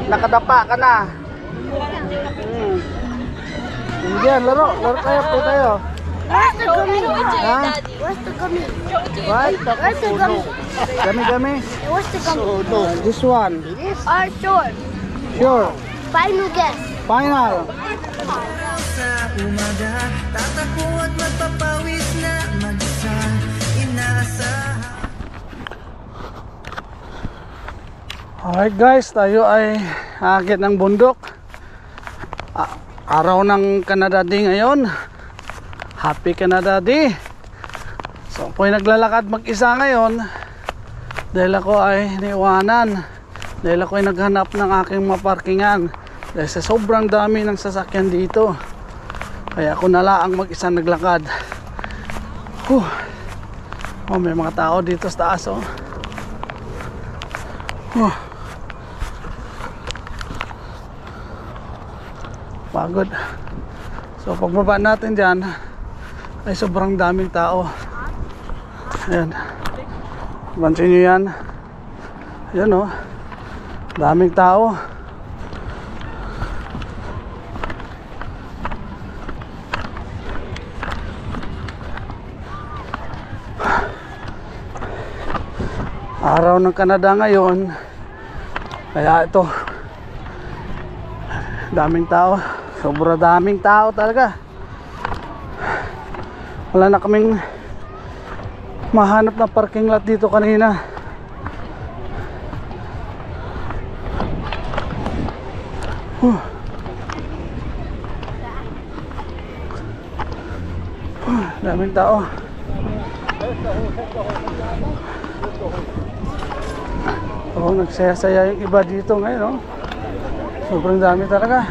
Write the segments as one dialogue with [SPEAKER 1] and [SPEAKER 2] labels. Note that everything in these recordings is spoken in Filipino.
[SPEAKER 1] Nakadapa ka na. Yan, laro tayo po tayo.
[SPEAKER 2] Where's the gummy?
[SPEAKER 1] Ha?
[SPEAKER 2] Where's the gummy?
[SPEAKER 1] What?
[SPEAKER 2] Where's the gummy?
[SPEAKER 1] Gummy?
[SPEAKER 2] Where's the gummy?
[SPEAKER 1] This one.
[SPEAKER 2] Sure.
[SPEAKER 1] Sure.
[SPEAKER 2] Final guess.
[SPEAKER 1] Final.
[SPEAKER 3] Sa umaga, tatakbo at magpapawis na mag-isa, inaasahan.
[SPEAKER 1] Alright guys, tayo ay aakit ng bundok. Araw ng Canada Day ngayon. Happy Canada Day. So ako'y naglalakad mag-isa ngayon dahil ako ay niiwanan, dahil ako ay naghanap ng aking maparkingan dahil sa sobrang dami ng sasakyan dito. Kaya ako nalaang mag-isa naglakad. Oh, may mga tao dito sa taas. Pagod. So pagbaba natin dyan ay sobrang daming tao. Ayan, pansin nyo yan. Ayan daming tao. Araw ng Canada ngayon, kaya ito daming tao, sobra daming tao talaga. Wala na kaming mahanap na parking lot dito kanina. Daming tao. Nagsaya-saya yung iba dito ngayon. Sobrang dami talaga.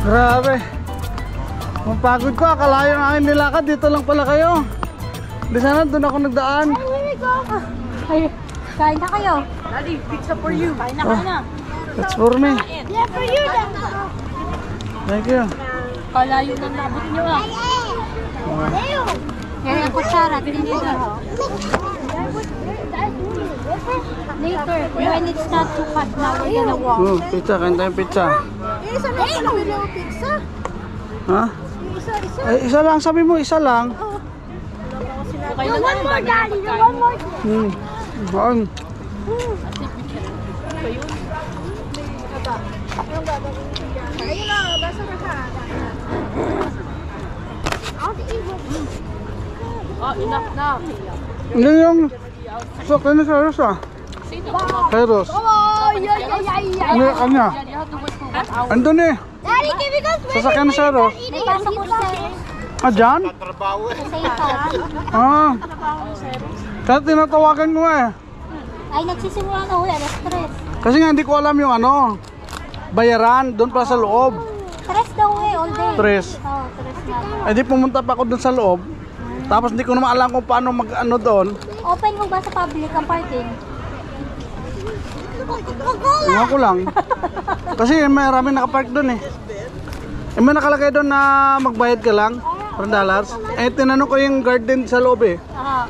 [SPEAKER 1] Grabe. Mapagod ko, akalayo ng aking nilakad. Dito lang pala kayo. Di sana doon ako nagdaan.
[SPEAKER 2] Ay, kain na kayo.
[SPEAKER 4] Daddy, pizza for you. Kain na, kain na.
[SPEAKER 1] That's for me.
[SPEAKER 2] Yeah, for you then.
[SPEAKER 1] Thank you.
[SPEAKER 4] Kalayo na nabot nyo ah.
[SPEAKER 2] Here yung kutsara, tingin nyo. Later, when it's not too hot now, we're gonna walk.
[SPEAKER 1] Pizza, kain tayong pizza.
[SPEAKER 2] Isa na pala willow pizza.
[SPEAKER 1] Ha?
[SPEAKER 2] Isa.
[SPEAKER 1] Ay, isa lang, sabi mo, isa lang.
[SPEAKER 4] Kayo na
[SPEAKER 2] One more, Daddy. One more.
[SPEAKER 1] Ayun.
[SPEAKER 2] Ayun na, basta na ka.
[SPEAKER 4] Oh, enough na.
[SPEAKER 1] Hindi yung sakay na sa Eros Eros.
[SPEAKER 2] Oh, yeah.
[SPEAKER 1] Ano kanya?
[SPEAKER 4] You have to wait for 1 hour.
[SPEAKER 1] Andun eh.
[SPEAKER 2] Daddy, can we go swimming?
[SPEAKER 1] Sasakyan na sa Eros.
[SPEAKER 2] May pasok ko sa
[SPEAKER 1] Ah, dyan?
[SPEAKER 2] safe.
[SPEAKER 1] Ah. Kaya tinatawagan ko nga eh.
[SPEAKER 2] Ay, nagsisimula na uwi. Alas 3.
[SPEAKER 1] Kasi nga hindi ko alam yung ano, bayaran doon pa sa loob.
[SPEAKER 2] 3 daw eh, all day.
[SPEAKER 1] 3.
[SPEAKER 2] Oo, 3 na.
[SPEAKER 1] Eh di pumunta pa ako doon sa loob. Tapos hindi ko naman alam kung paano mag-ano doon.
[SPEAKER 2] Open mo ba sa public ang parking?
[SPEAKER 1] Nga ko lang. Kasi marami nakapark doon eh. Eh may nakalagay doon na magbayad ka lang. $100. Eh tinanong ko yung guard din sa loob eh.
[SPEAKER 2] Aha.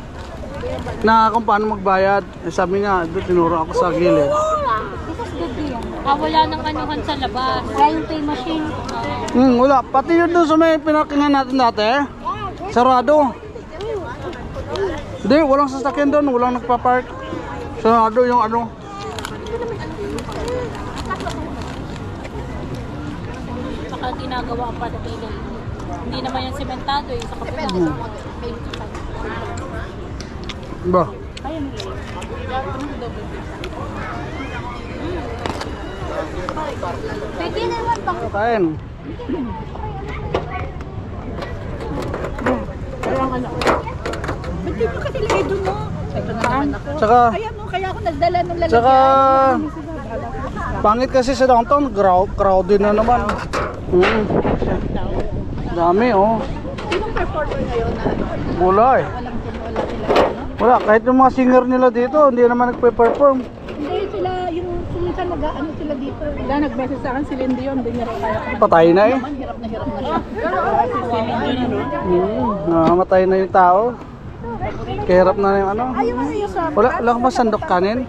[SPEAKER 1] Na kung paano magbayad. Eh sabi nga, doon tinuro ako sa gilid.
[SPEAKER 2] This is good deal.
[SPEAKER 4] Wala nang anuhan sa labas.
[SPEAKER 2] Kaya yung pay machine.
[SPEAKER 1] Wala. Pati yun doon sa may pinarkingan natin dati eh. Sarado. Hindi, walang sasakyan doon. Walang nagpa-park. Sarado yung ano.
[SPEAKER 4] Baka ginagawa pa na tingin. Hindi naman yan sementado eh. Sa kapila.
[SPEAKER 1] Ba?
[SPEAKER 2] Pwede naman pang
[SPEAKER 1] Kain.
[SPEAKER 5] Ba't di mo kasi lagay doon mo?
[SPEAKER 1] Tsaka,
[SPEAKER 5] Kaya mo, kaya ako nagdala ng lalagyan.
[SPEAKER 1] tsaka, pangit kasi sa downtown. Crowded na naman. Dami oh.
[SPEAKER 5] Sinong performer ngayon na
[SPEAKER 1] Wala eh.
[SPEAKER 5] walang wala nila? Ano?
[SPEAKER 1] Wala, kahit yung mga singer nila dito, hindi naman nagpe-perform.
[SPEAKER 5] Hindi sila, yung minsan nag-ano sila dito. Wala, nag-message sa akin si Lindy yun. Hindi niya rin kaya ko.
[SPEAKER 1] Patay na eh.
[SPEAKER 5] Naman, hirap na siya. Si Lindy yun, no?
[SPEAKER 1] Namamatay na yung tao. Kahirap na yung ano.
[SPEAKER 5] Ayaw mo yung sa...
[SPEAKER 1] Wala ka ba sandok kanin?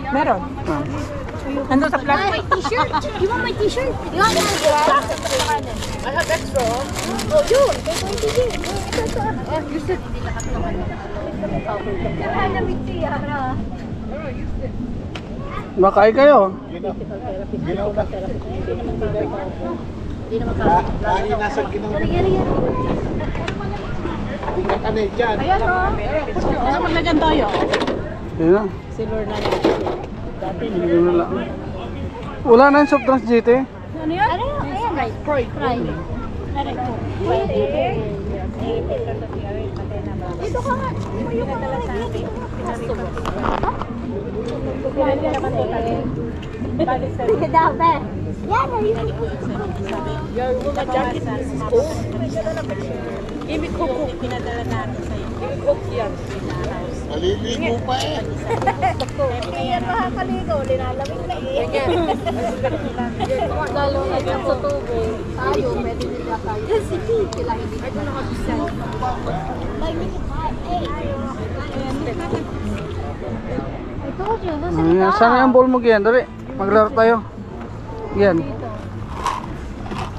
[SPEAKER 5] Meron. Nandun sa plastic.
[SPEAKER 2] my t-shirt. You want my t-shirt? You want my
[SPEAKER 5] I have extra. Oh, yun. You said...
[SPEAKER 1] Makain kayo.
[SPEAKER 5] Ayan, o. Saan maglagyan tayo?
[SPEAKER 1] Yun na.
[SPEAKER 5] Silver na lang.
[SPEAKER 1] Yun na lang. Wala na yung soft drinks GT.
[SPEAKER 5] Ano yan?
[SPEAKER 2] Ano yun? Ayan.
[SPEAKER 5] Fry.
[SPEAKER 2] Dito ka nga. Tumayo ka nga. Sige daw, be. Yan, ayun.
[SPEAKER 5] Your woman jacket is cold. Ibig ko cook. Pinadala natin sa'yo. Ibig cook yan.
[SPEAKER 6] Maliligo pa eh.
[SPEAKER 5] Hindi yan makakaligo. Linalamig na eh.
[SPEAKER 2] Lalo na dyan sa tubig. Tayo, pwede nila tayo. Sila hindi ka na nakabisay. I told you, listen to
[SPEAKER 1] Ayan, sana yung ball mo Gian? Dali, maglaro tayo. Yan.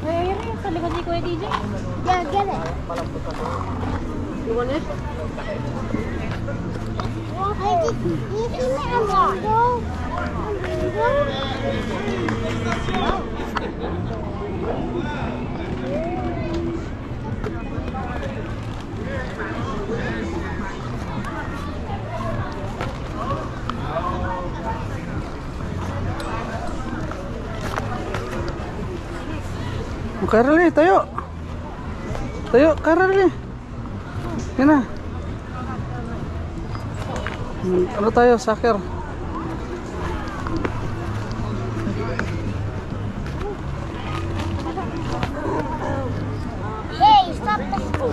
[SPEAKER 2] Ayun yun, sa likod ni Kuya DJ. Yeah, get it.
[SPEAKER 5] You want it?
[SPEAKER 2] I just, you see me a lot.
[SPEAKER 1] Karali, tayo. Tayo, Karali. Yan na. Ano tayo, soccer?
[SPEAKER 2] Hey, stop the school.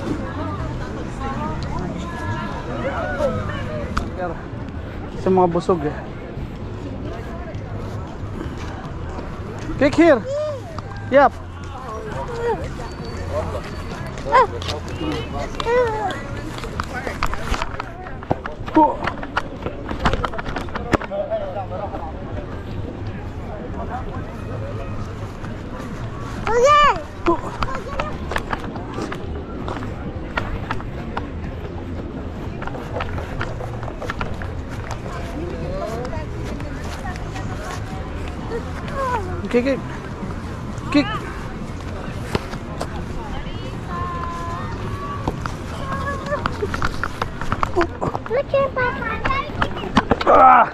[SPEAKER 1] Soccer. Sa mga busog eh. Kick here. Yep. Oh. Kick. Kick.
[SPEAKER 2] Look at Papa.
[SPEAKER 1] Ah.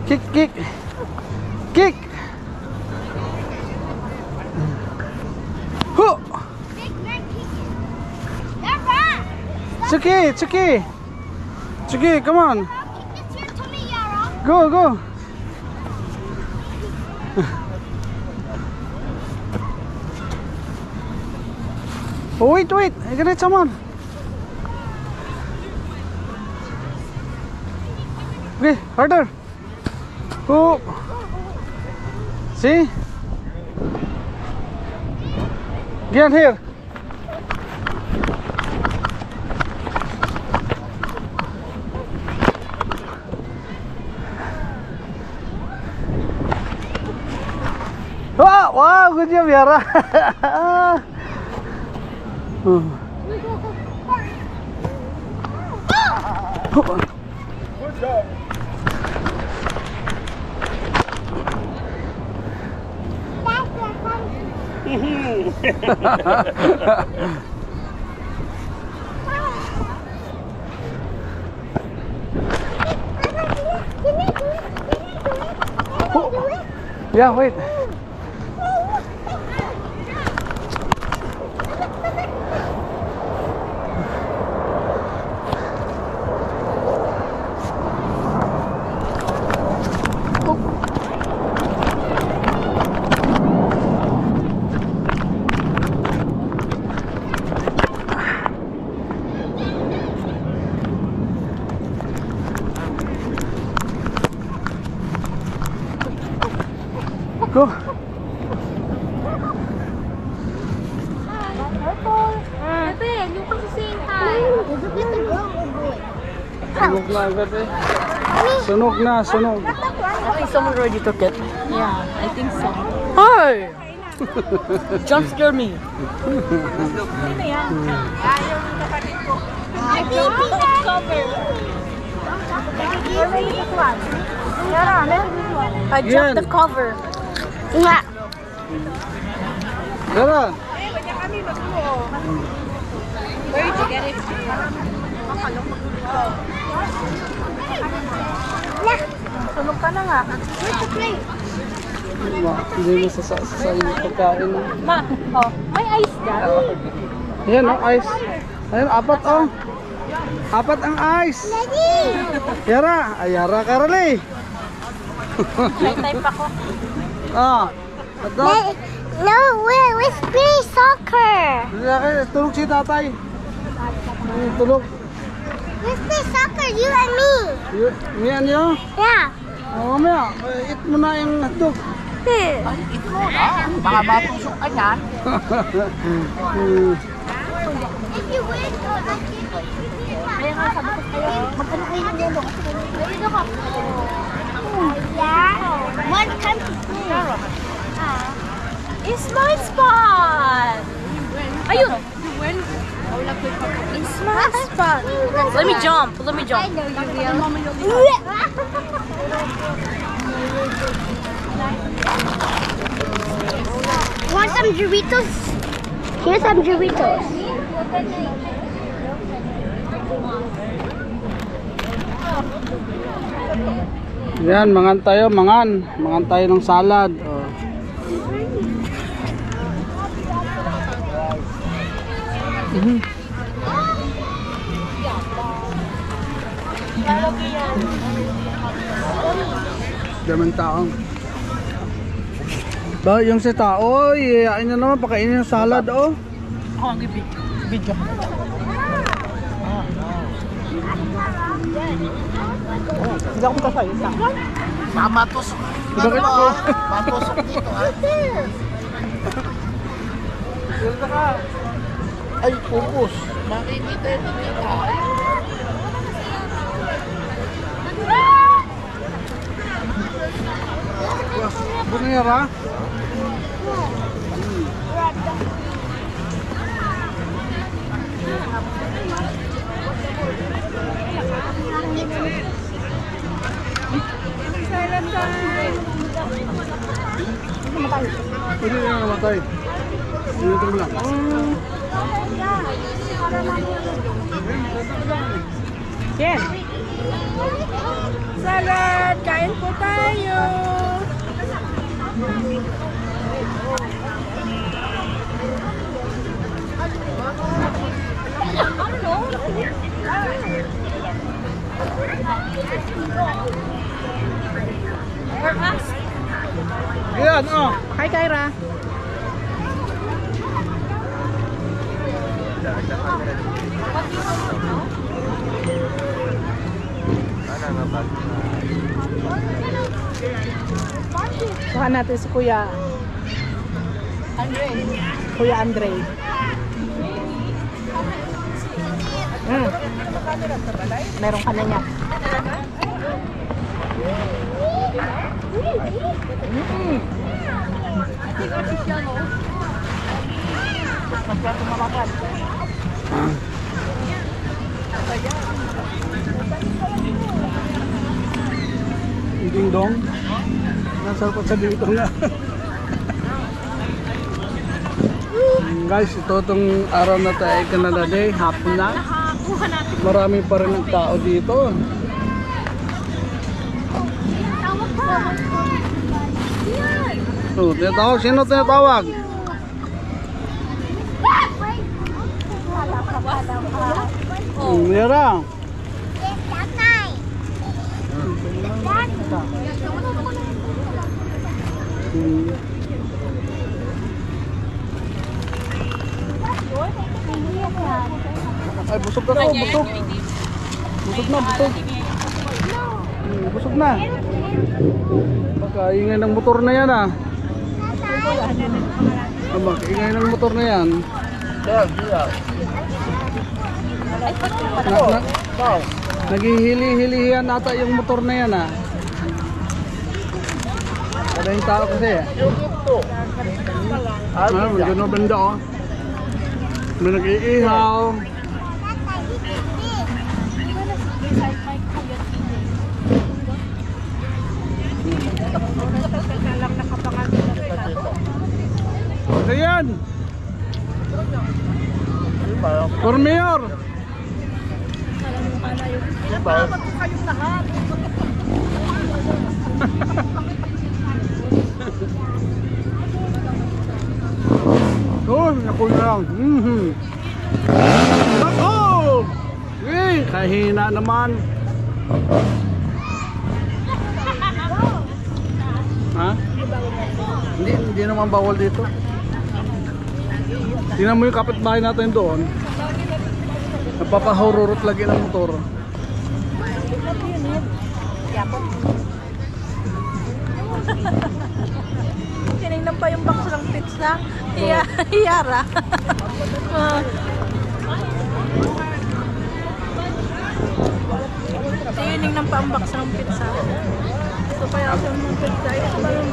[SPEAKER 1] Kick. Kick. It's okay, it's okay. It's okay, come on.
[SPEAKER 2] It's your tummy, Yara.
[SPEAKER 1] Go, go. Oh, wait, wait. I got someone. Okay, harder. Oh. See? Get here. Wow, wow, good job, Yara.
[SPEAKER 6] Good job.
[SPEAKER 1] Yeah, wait. Go.
[SPEAKER 2] Bebe, you can say hi.
[SPEAKER 1] Sunog na agad eh. Sunog na, sunog.
[SPEAKER 5] I think someone already took it.
[SPEAKER 4] Yeah, I think so.
[SPEAKER 5] Hi! Jump scare me.
[SPEAKER 2] I
[SPEAKER 1] dropped the
[SPEAKER 2] cover.
[SPEAKER 1] Yara.
[SPEAKER 5] Where did you get it?
[SPEAKER 2] Sunog ka na nga. Where's the plate?
[SPEAKER 1] Hindi mo sa yung pagkain.
[SPEAKER 4] Ma, oh, may ice dyan.
[SPEAKER 1] Ayan, oh, ice. Ayan, apat, oh. Apat ang ice. Yara. Ay, Yara, Karali.
[SPEAKER 4] May type ako.
[SPEAKER 1] Ah. Ito.
[SPEAKER 2] No, we're playing soccer.
[SPEAKER 1] Tulog si tatay. Tulog.
[SPEAKER 2] Let's play soccer, you and me.
[SPEAKER 1] Me and you?
[SPEAKER 2] Yeah.
[SPEAKER 1] Oh, mamaya. Eat mo na yung hotdog.
[SPEAKER 5] Baka matusok ka niyan.
[SPEAKER 2] If you win, kaya nga sabi ko kayo, magkano kayo ng yelo? Ayun ako. Yeah. One time to play.
[SPEAKER 4] It's my spot! Ayun! It's my spot! Let me jump! Let me
[SPEAKER 2] I
[SPEAKER 4] jump!
[SPEAKER 2] know you will. Want some Doritos? Here's some Doritos.
[SPEAKER 1] Yan, mangan tayo, mangan. Mangan tayo ng salad. Oh. Daming tao. Ba, yung si tao, iyayain na naman, pakainin yung salad, oh.
[SPEAKER 5] Ako ang video. Hindi ako kasay.
[SPEAKER 6] Mamatusok.
[SPEAKER 1] Bakit po?
[SPEAKER 6] Matusok dito, ha? Ay, pupus. Makikita yun dito.
[SPEAKER 1] Bunera? Pwede na namatay. Dito mo lang.
[SPEAKER 5] Ken! Salad! Kain po tayo!
[SPEAKER 4] Ano?
[SPEAKER 1] Yan, oh.
[SPEAKER 5] Hi, Kyra. Kuha natin si Kuya Kuya Andre. Meron ka na niya.
[SPEAKER 1] Ding dong. Nasarap sa dito nga. Guys, ito itong araw na tayo ay Canada Day, hapon na. Marami pa rin ang tao dito. Oh, tinatawag. Sino tinatawag? Mira. Ay, busog ka to, busog. Busog na, busog. Busog na. Pagkaingay ng motor na yan ah. Pagkaingay ng motor na yan. Naghihili-hilihan ata yung motor na yan ah. Ada yung tao kasi eh. Gano'n banda oh. May nag-iihaw. Ano yan? For mayor. Oh, naku lang. Oh! Eh, kahina naman. Ha? Hindi naman bawal dito. Tingnan mo yung kapitbahay natin doon. Napapahururot lagi ng motor.
[SPEAKER 5] Tinignan pa yung box ng pizza. Hiyara. Tinignan pa ang box ng pizza. Ito pa yung pizza. Ito pa yung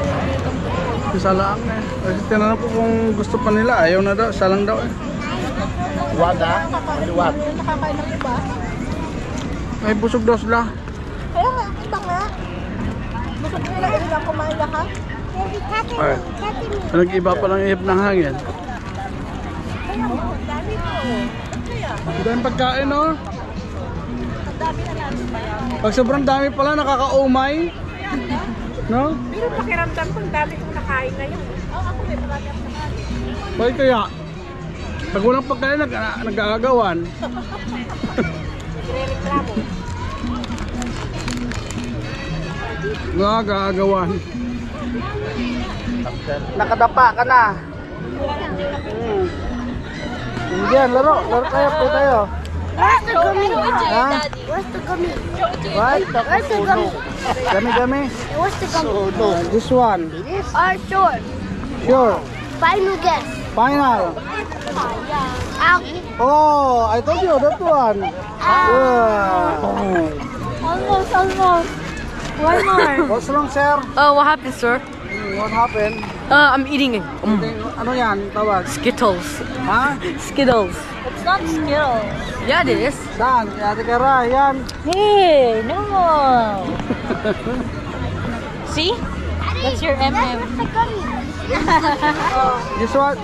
[SPEAKER 1] Isa lang eh. Kasi tinanong ko kung gusto pa nila. Ayaw na daw. Isa lang daw eh.
[SPEAKER 6] Wada? Liwat.
[SPEAKER 5] nakakain ng iba.
[SPEAKER 1] Ay, busog daw sila.
[SPEAKER 5] Kaya nga, iba nga. Gusto nila ilang kumain lahat.
[SPEAKER 1] Ay, nag-iba pa lang ihip ng hangin. Ang daming pagkain no? Pag sobrang dami pala nakakaumay. No?
[SPEAKER 5] Pero pakiramdam kung dami kong nakain ngayon. Ako may marami akong nakain.
[SPEAKER 1] Bakit kaya? Pag walang pagkain, nag-aagawan.
[SPEAKER 5] Nire-reklamo.
[SPEAKER 1] Nag-aagawan. Nakadapa ka na. Hindi yan, laro. Laro tayo, play tayo.
[SPEAKER 2] Where's the gummy?
[SPEAKER 1] Ha?
[SPEAKER 2] Where's the gummy?
[SPEAKER 1] What?
[SPEAKER 2] Where's the gummy?
[SPEAKER 1] Gami-gami?
[SPEAKER 2] Where's the gummy?
[SPEAKER 1] This one.
[SPEAKER 2] Sure.
[SPEAKER 1] Sure.
[SPEAKER 2] Final guess.
[SPEAKER 1] Final. Oh, I told you that one. Yeah.
[SPEAKER 5] Almost. One more.
[SPEAKER 1] What's wrong, sir?
[SPEAKER 7] What happened, sir?
[SPEAKER 1] What happened?
[SPEAKER 7] I'm eating it.
[SPEAKER 1] Ano yan? Tawag?
[SPEAKER 7] Skittles.
[SPEAKER 1] Ha?
[SPEAKER 7] Skittles.
[SPEAKER 4] It's not Skittles.
[SPEAKER 7] Yeah, it is.
[SPEAKER 1] Saan? Kaya Ate Kara, yan.
[SPEAKER 4] Hey, no. See? That's your M&M.
[SPEAKER 2] Where's the gummy?
[SPEAKER 1] This one?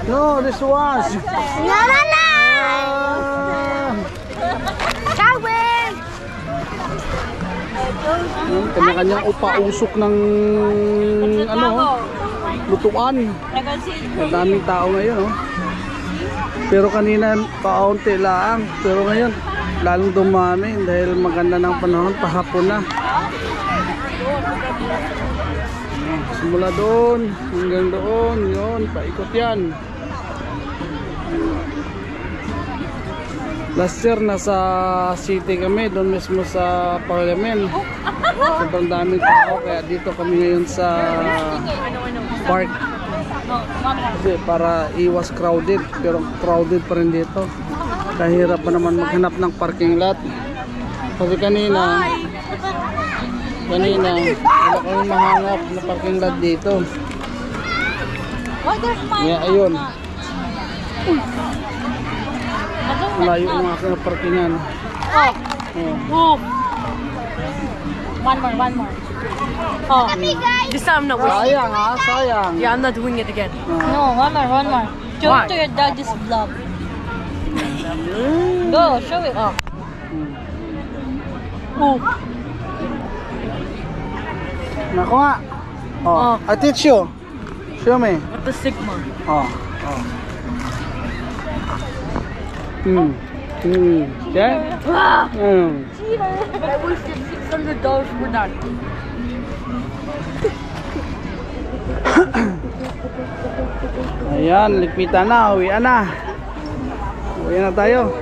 [SPEAKER 1] No, this one.
[SPEAKER 2] No. Tawin!
[SPEAKER 1] Kanya-kanyang upausok ng ano, lutuan. Ang daming tao ngayon, oh. Pero kanina kaunti lang. Pero ngayon, lalong dumami dahil maganda ng panahon, pahapon na. Simula doon hanggang doon, yun, paikot yan. Last year nasa city kami, doon mismo sa Parliament. Sobrang daming tao, kaya dito kami ngayon sa park. Kasi para iwas crowded, pero crowded pa rin dito. Kahirap pa naman maghanap ng parking lot. Kasi kanina wala kami mahanap na parking lot dito. Kaya ayun, malayo ang aking parkingan.
[SPEAKER 4] Oh. One more. Oh.
[SPEAKER 7] This time I'm not wasting.
[SPEAKER 1] Sayang ha, sayang.
[SPEAKER 7] Yeah, I'm not doing it again.
[SPEAKER 4] No, one more. Show
[SPEAKER 7] Why?
[SPEAKER 4] it to your daddy's vlog. Go, show it. Oh.
[SPEAKER 1] Nako nga.
[SPEAKER 7] Oh.
[SPEAKER 1] I teach you. Show me.
[SPEAKER 7] What the Sigma?
[SPEAKER 1] Oh. Okay?
[SPEAKER 7] I wasted $600 for that.
[SPEAKER 1] Ayan, ligpitan na, uwian na. Uwian na tayo.